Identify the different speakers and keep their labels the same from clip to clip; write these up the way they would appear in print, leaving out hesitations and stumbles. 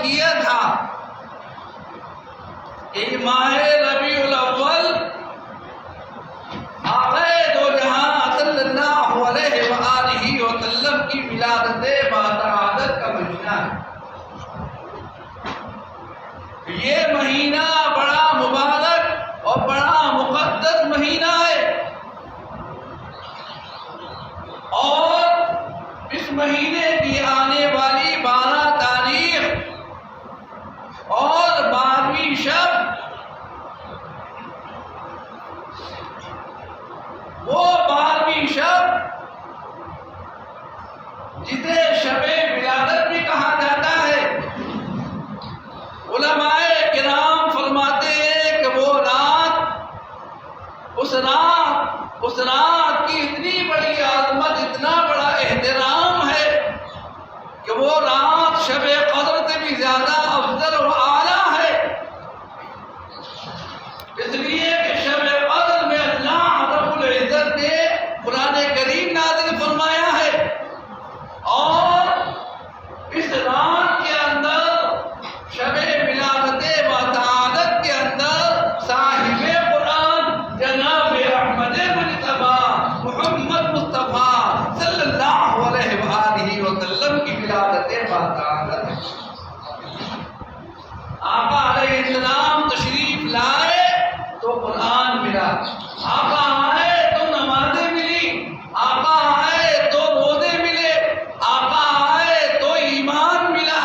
Speaker 1: کیا تھا کہ ماہ ربیع الاول آقا دو جہاں صلی اللہ علیہ وآلہ وسلم کی ولادت باسعادت کا مہینہ ہے۔ یہ مہینہ بڑا مبارک اور بڑا مقدس مہینہ ہے، اور اس مہینے کی آنے والی 12 تاریخ اور 12ویں شب، وہ 12ویں شب جسے شب ولادت بھی کہا جاتا ہے، علماء کرام فرماتے ہیں کہ وہ رات، اس رات کی اتنی بڑی عظمت، اتنا بڑا احترام ہے کہ وہ رات شب قدر سے بھی زیادہ افضل و اعلیٰ ہے، اس لیے کہ شب قدر میں اللہ رب العزت نے قرآن کریم نازل فرمایا ہے، اور اس رات کے اندر شب ولادت باسعادت کے اندر صاحب قرآن جناب احمد مجتبیٰ محمد مصطفیٰ صلی اللہ علیہ وآلہ وسلم کی ولادت باسعادت ہے۔ آقا علیہ السلام تشریف لائے تو قرآن ملا، آقا آئے تو نمازیں ملی، آقا آئے تو روزے ملے، آقا آئے تو ایمان ملا،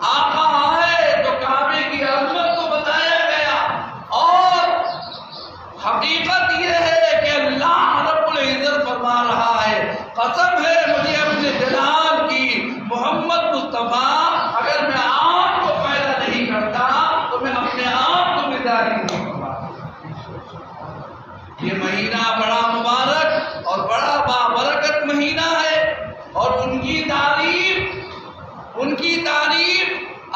Speaker 1: آقا آئے تو کعبے کی عظمت کو بتایا گیا، اور حقیقت یہ ہے کہ اللہ رب العزت فرما رہا ہے، قسم ہے مجھے اپنے جلال کی، محمد مصطفیٰ اگر میں آپ کو پیدا نہیں کرتا تو میں اپنے آپ کو بیداری نہیں کرتا۔ یہ مہینہ بڑا مبارک اور بڑا بابرکت مہینہ ہے، اور ان کی تعریف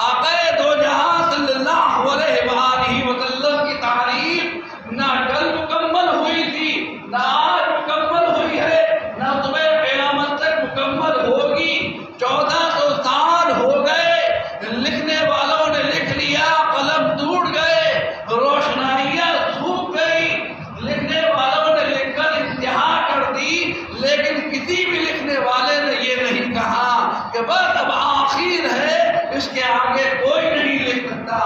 Speaker 1: آقا دو جہاں صلی اللہ علیہ وآلہ وسلم کی تعریف نہ کل مکمل ہوئی تھی، نہ آج مکمل ہوئی ہے، نہ صبح قیامت تک مکمل ہوگی۔ 1400 سال ہو گئے، لکھنے والوں نے لکھ لیا، قلم ٹوٹ گئے، روشنائیاں سوکھ گئی، لکھنے والوں نے لکھ کر انتہا کر دی، لیکن کسی بھی لکھنے والے نے یہ نہیں کہا کہ بس اب آخر ہے، اس کے آگے کوئی نہیں لکھ سکتا۔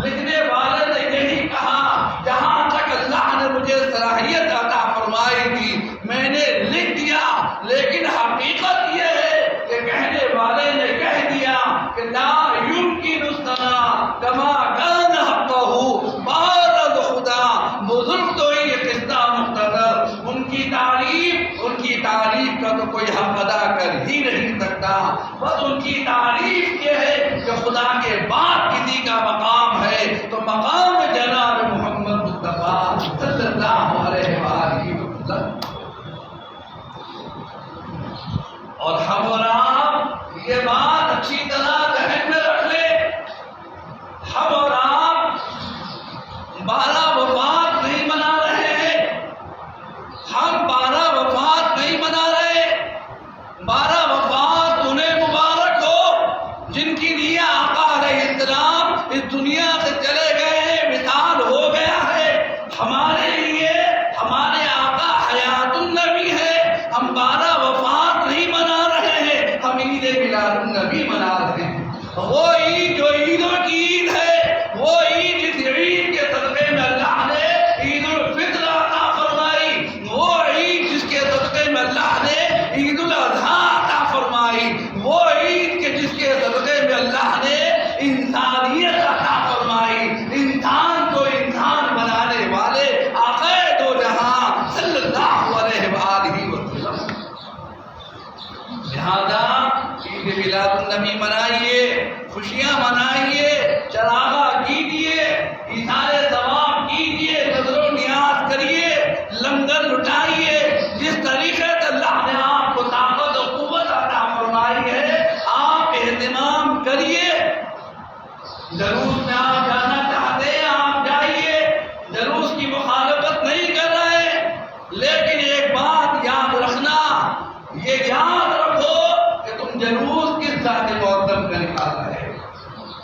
Speaker 1: لکھنے والے نے یہی کہا، جہاں تک اللہ نے مجھے صلاحیت عطا فرمائی تھی میں نے لکھ دیا، لیکن حقیقت یہ ہے کہ کہنے والے نے کہہ دیا کہ لا یمکن الثنا کما کان حقہ بارد خدا، بزرگ تو یہ قصہ مختصر، ان کی تعریف کا تو کوئی حق ادا کر ہی نہیں سکتا، بس ان کی تعریف یہ ہے کہ خدا کے بعد کسی کا مقام ہے تو مقام جناب محمد مصطفیٰ صلی اللہ علیہ وآلہ وسلم۔ اور ہم اور آپ یہ بات اچھی طرح ذہن میں رکھ لیں، ہم اور آپ 12 وفات نہیں منا رہے ہیں، ہم 12 وفات نہیں منا رہے، 12 وفات انہیں مبارک ہو جن کی لیے آقا علیہ السلام اس دنیا سے چلے گئے ہیں، مثال ہو گیا ہے ہمارے لیے، ہمارے آقا حیات النبی ہے، ہم 12 وفات نہیں منا رہے ہیں، ہم عید میلاد النبی منا رہے ہیں۔ وہ عید جو عیدوں کی عید ہے، وہ عید جس عید کے صدقے میں اللہ نے عید الفطر عطا فرمائی، وہ عید جس کے صدقے میں اللہ نے عید الاضحیٰ عطا فرمائی، وہ عید کے جس کے صدقے میں اللہ نے انسانیت عطا فرمائی، انسان کو انسان بنانے والے آقا دو جہاں صلی اللہ علیہ وآلہ وسلم۔ لہذا عید میلاد النبی منائیے، خوشیاں منائیے، چراغاں کیجیے، اظہار ثواب کیجیے، نذر و نیاز کریے، لنگر لٹائیے، جس طریقے سے اللہ نے آپ کو طاقت و قوت عطا فرمائی ہے آپ اہتمام کریے۔ جلوس میں آپ جانا چاہتے ہیں آپ جائیے، جلوس کی مخالفت نہیں کر رہے، لیکن ایک بات یاد رکھنا، یہ یاد رکھو کہ تم جلوس کس ذات محترم کا نکال رہے ہو،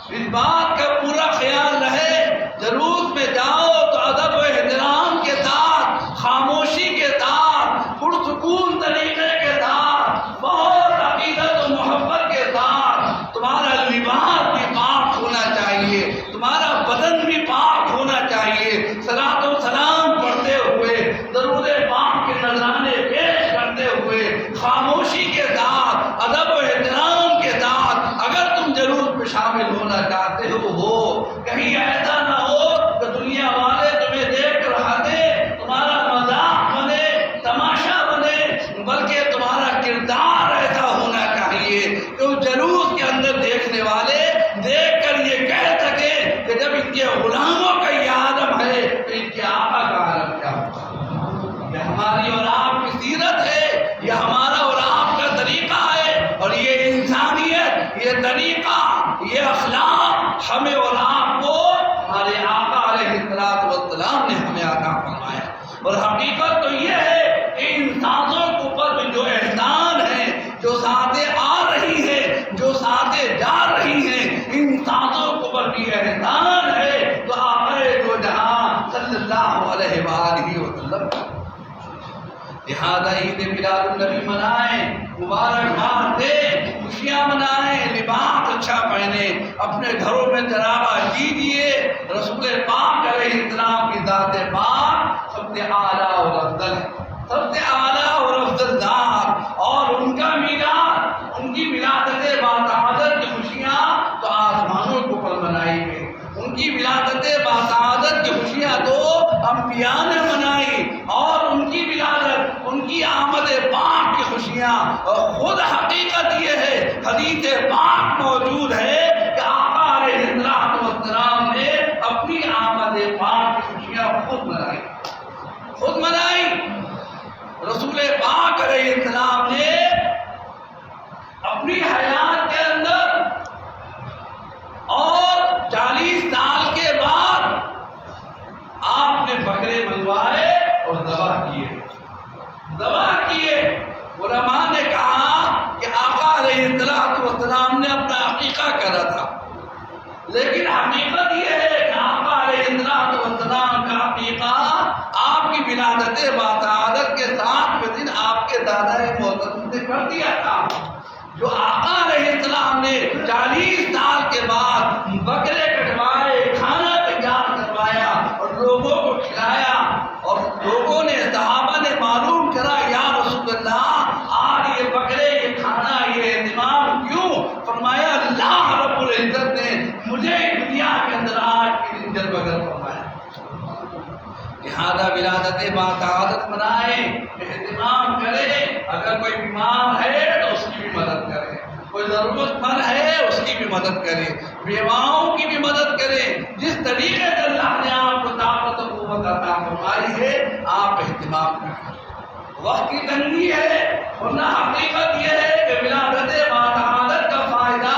Speaker 1: اس اس بات کا پورا خیال رہے جلوس میں جاؤ تو ادب و احترام کے ساتھ، خاموشی کے ساتھ، پرسکون طریقے کے ساتھ، بہت عقیدت و محبت کے ساتھ، تمہارا لباس بھی پاک ہونا چاہیے، تمہارا بدن بھی پاک ہونا چاہیے، صلاۃ و سلام پڑھتے ہوئے، درود پاک کے نذرانے پیش کرتے ہوئے، خاموشی کے ساتھ، ادب و احترام کے ساتھ اگر تم جلوس میں شامل ہونا چاہتے ہو، کہیں ایسا نہ ہو کہ دنیا والے تمہیں دیکھ کر ہنسیں، تمہارا مذاق بنے، تماشا بنے، بلکہ تمہارا کردار ایسا ہونا چاہیے کہ اس جلوس کے اندر دیکھنے والے دیکھ کر یہ کہہ سکیں کہ جب ان کے غلاموں کا یہ عالم ہے تو ان کے آقا کا عالم کیا ہوگا۔ یہ ہماری اور آپ کی سیرت ہے، یہ ہمارا اور آپ کا طریقہ ہے، اور یہ انسانیت، یہ طریقہ، یہ اخلاق ہمیں اور آپ کو ہمارے آقا علیہ السلام نے ہمیں عطا فرمایا۔ اور حقیقت تو یہ ہے کہ ان سانسوں کے اوپر بھی جو احسان ہے، جو سانسیں آ رہی ہیں، جو سانسیں جا رہی ہیں، ان سانسوں کے اوپر بھی احسان ہے تو آقا دو جہاں صلی اللہ علیہ وآلہ وسلم۔ لہذا عید میلاد النبی منائیں، مبارکباد دیں، خوشیاں منائیں، لباس اچھا پہنیں، اپنے گھروں میں جنابہ کیجیے۔ رسول پاک علیہ السلام کی ذات پاک سب سے اعلیٰ اور افضل ہے، سب سے اعلیٰ اور افضل ذات، اور ان کا میلاد، ان کی ولادت باسعادت کی خوشیاں تو آسمانوں کے اوپر منائی گئی، ان کی ولادت باسعادت کی خوشیاں تو انبیاء نے منائی، اور ان کی ولادت، ان کی آمد پاک کی خوشیاں، اور خود حقیقت یہ ہے، حدیث پاک موجود ہے کہ آقا علیہ السلام نے اپنی آمد پاک کی خوشیاں خود منائی، خود منائی۔ رسول پاک علیہ السلام نے اپنی حیات کے اندر اور 40 سال کے بعد آپ نے بکرے منگوائے اور ذبح کیے۔ علماء نے کہا کہ آقا علیہ السلام نے اپنا عقیقہ کرا تھا، لیکن حقیقت یہ ہے کہ آقا علیہ السلام کا عقیقہ آپ کی ولادت باسعادت کے 7ویں دن آپ کے دادا محترم نے کر دیا تھا۔ جو آقا علیہ السلام نے 40 سال کے بعد بکرے کٹوائے، کھانا تیار کروایا اور لوگوں کو کھلایا، اور لوگوں نے، صحابہ نے معلوم کرا یا رسول اللہ آج یہ بکرے، یہ کھانا، یہ اہتمام کیوں؟ فرمایا اللہ رب العزت نے مجھے دنیا کے اندر آج کے دن جلوگر فرمایا۔ لہذا ولادت باسعادت منائیں، اہتمام کریں، اگر کوئی بیمار ہے تو اس کی بھی مدد کریں، کوئی ضرورت مند ہے اس کی بھی مدد کریں، بیواؤں کی بھی مدد کریں، جس طریقے سے اللہ نے آپ کو طاقت و قوت عطا فرمائی ہے آپ اہتمام کریں۔ وقت کی تنگی ہے، ورنہ حقیقت یہ ہے کہ ولادت باسعادت کا فائدہ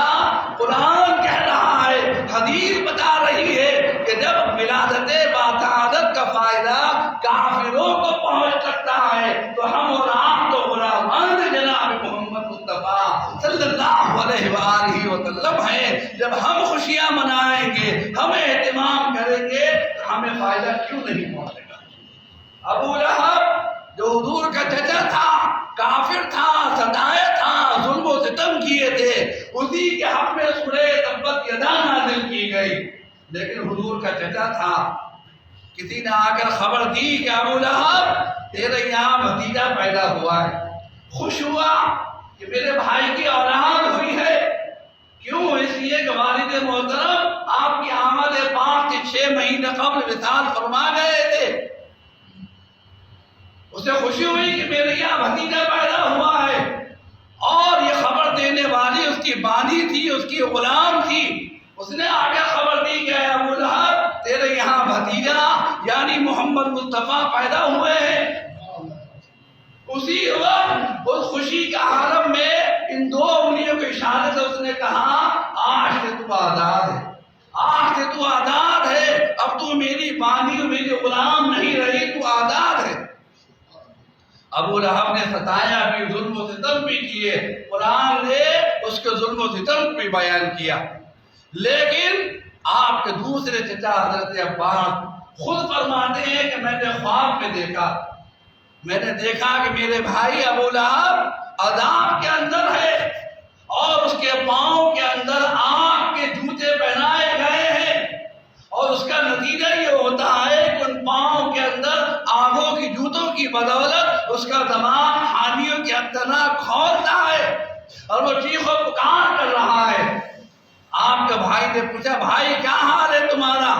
Speaker 1: قرآن کہہ رہا ہے، حدیث بتا رہی ہے کہ جب ولادت باسعادت کا فائدہ کافروں کو پہنچ سکتا ہے تو ہم اور آپ تو غلامان جناب محمد مصطفیٰ صلی اللہ علیہ وآلہ وسلم ہیں۔ جب ہم خوشیاں منائیں گے، ہم اہتمام کریں گے تو ہمیں فائدہ کیوں نہیں پہنچے گا؟ ابو لہب جو حضور کا چچا تھا، کافر تھا، ستایا تھا، ظلم و ستم کیے تھے، اسی کے حق میں سورہ تبت یدا نازل کی گئی، لیکن حضور کا چچا تھا۔ کسی نے آ کر خبر دی کہ ابو لہب تیرے یہاں بھتیجا پیدا ہوا ہے، خوش ہوا کہ میرے بھائی کی اولاد ہوئی ہے۔ کیوں؟ اس لیے کہ والد محترم آپ کی آمد پاک سے 6 مہینے قبل وصال فرما گئے تھے۔ اسے خوشی ہوئی کہ میرے یہاں بھتیجا پیدا ہوا ہے، اور یہ خبر دینے والی اس کی بانی تھی، اس کی غلام تھی۔ اس نے آ کر خبر دی کہ ابو لہب تیرے یہاں بھتیجا یعنی محمد مصطفیٰ پیدا ہوئے ہیں۔ اسی وقت اس خوشی کے عالم میں ان 2 انگلیوں کے اشارے سے اس نے کہا آج سے تو آزاد ہے، آج سے تو آزاد ہے، اب تو میری بانی، میری غلام نہیں رہی، تو آزاد ہے۔ ابو لہب نے ستایا بھی، ظلم و ستم بھی کیے، قرآن نے اس کے ظلم و ستم بھی بیان کیا، لیکن آپ کے دوسرے چچا حضرت عباس خود فرماتے ہیں کہ میں نے خواب میں دیکھا کہ میرے بھائی ابو لہب عذاب کے اندر ہے اور اس کے پاؤں کے اندر آگ کے جوتے پہنائے گئے ہیں، اور اس کا نتیجہ یہ ہوتا ہے کہ ان پاؤں کے اندر آگوں کی جوتوں کی بدولت اس کا دماغ حامیوں کے اندر کھولتا ہے اور وہ چیخ و پکار کر رہا ہے۔ آپ کے بھائی نے پوچھا بھائی کیا حال ہے تمہارا؟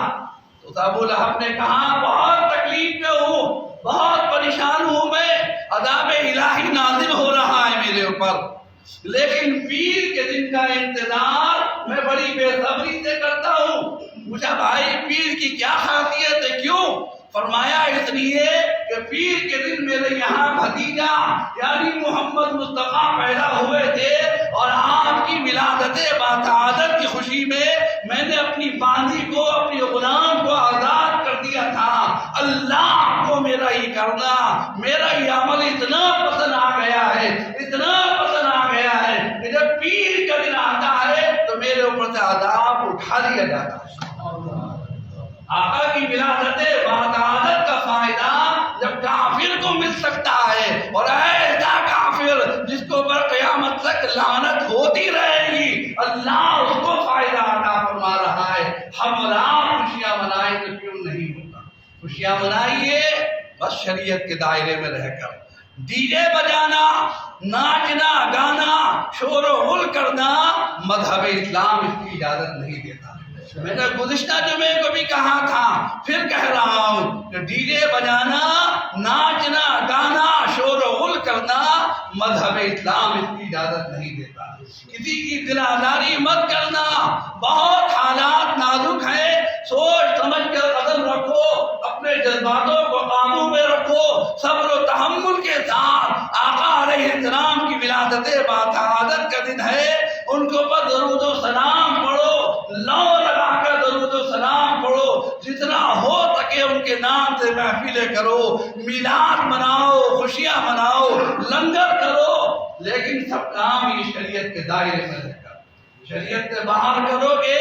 Speaker 1: تو ابو لہب نے کہا بہت تکلیف میں ہوں، بہت پریشان ہوں، میں عذاب الہی نازل ہو رہا ہے میرے اوپر، لیکن پیر کے دن کا انتظار میں بڑی بے صبری سے کرتا ہوں۔ پوچھا بھائی پیر کی کیا خاصیت ہے، کیوں؟ فرمایا اس لیے کہ پیر کے دن میرے یہاں بھتیجا یعنی محمد مصطفیٰ پیدا ہوئے تھے اور آپ کی ولادت باسعادت کی خوشی میں نے اپنی باندھی کو، اپنی غلام کو آزاد کر دیا تھا۔ اللہ کو میرا یہ کرنا، میرا یہ عمل اتنا پسند آ گیا ہے، اتنا پسند آ گیا ہے کہ جب پیر کا دن آتا ہے تو میرے اوپر سے عذاب اٹھا دیا جاتا ہے۔ آقا کی ولادت باسعادت کا فائدہ جب کافر کو مل سکتا ہے، اور ایسا کافر جس کو پر قیامت تک لعنت ہوتی رہے گی، اللہ اس کو فائدہ عطا فرما رہا ہے۔ ہم اور آپ خوشیاں منائیں تو کیوں نہیں ہوتا؟ خوشیاں منائیے بس شریعت کے دائرے میں رہ کر۔ ڈی جے بجانا، ناچنا گانا، شور و غل کرنا مذہب اسلام اس کی اجازت نہیں دیتا۔ میں نے گزشتہ جمعے کو بھی کہا تھا، پھر کہہ رہا ہوں کہ ڈی جے بجانا، ناچنا گانا، شور و غل کرنا مذہب اسلام اس کی اجازت نہیں دیتا۔ کسی کی دل آزاری مت کرنا، بہت حالات نازک ہیں، سوچ سمجھ کر قدم رکھو، اپنے جذباتوں کو قابو میں رکھو، صبر و تحمل کے ساتھ۔ آقا علیہ السلام کی ولادت باسعادت کا دن ہے، ان کے اوپر درود و سلام پڑھو، لو لگا کر درود و سلام پڑھو، جتنا ہو سکے ان کے نام سے محفلیں کرو، میلاد مناؤ، خوشیاں مناؤ، لنگر کرو، لیکن سب کام یہ شریعت کے دائرے میں رہ کر۔ شریعت سے باہر کرو گے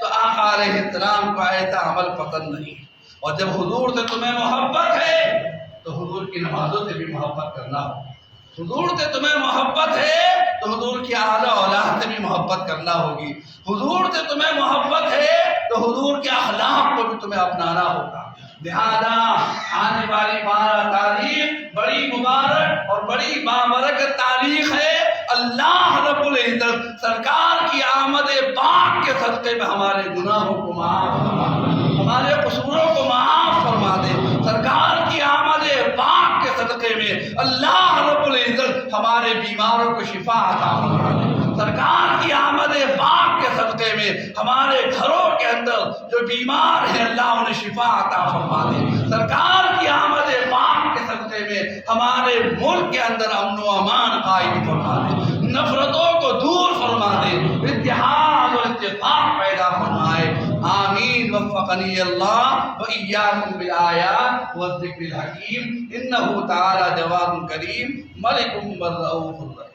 Speaker 1: تو آقا علیہ السلام کو ایسا عمل پسند نہیں۔ اور جب حضور سے تمہیں محبت ہے تو حضور کی نمازوں سے بھی محبت کرنا ہوگی۔ حضور سے تمہیں محبت ہے تو حضور کی اعلیٰ اولاد سے بھی محبت کرنا ہوگی۔ حضور سے تمہیں محبت ہے تو حضور کے اخلاق کو بھی تمہیں اپنانا ہوگا۔ لہذا آنے والی 12 تاریخ بڑی مبارک اور بڑی بابرکت تاریخ ہے۔ اللہ رب العزت سرکار کی آمد پاک کے صدقے میں ہمارے گناہوں کو معاف فرما دے، ہمارے قصوروں کو معاف فرما دے۔ سرکار کی آمد پاک کے صدقے میں اللہ رب العزت ہمارے بیماروں کو شفا عطا فرما دے۔ سرکار کی آمد پاک کے صدقے میں ہمارے گھروں کے اندر جو بیمار ہیں اللہ انہیں شفا عطا فرما دے۔ سرکار کی آمد پاک کے صدقے میں ہمارے ملک کے اندر امن و امان قائم فرما دے، نفرتوں کو دور فرما دے، اتحاد اور اتفاق پیدا فرمائے۔ آمین۔ وفقنی اللہ وإیاکم بالآیات والذکر الحکیم، انہ تعالی جواد کریم ملک رؤوف الرحیم۔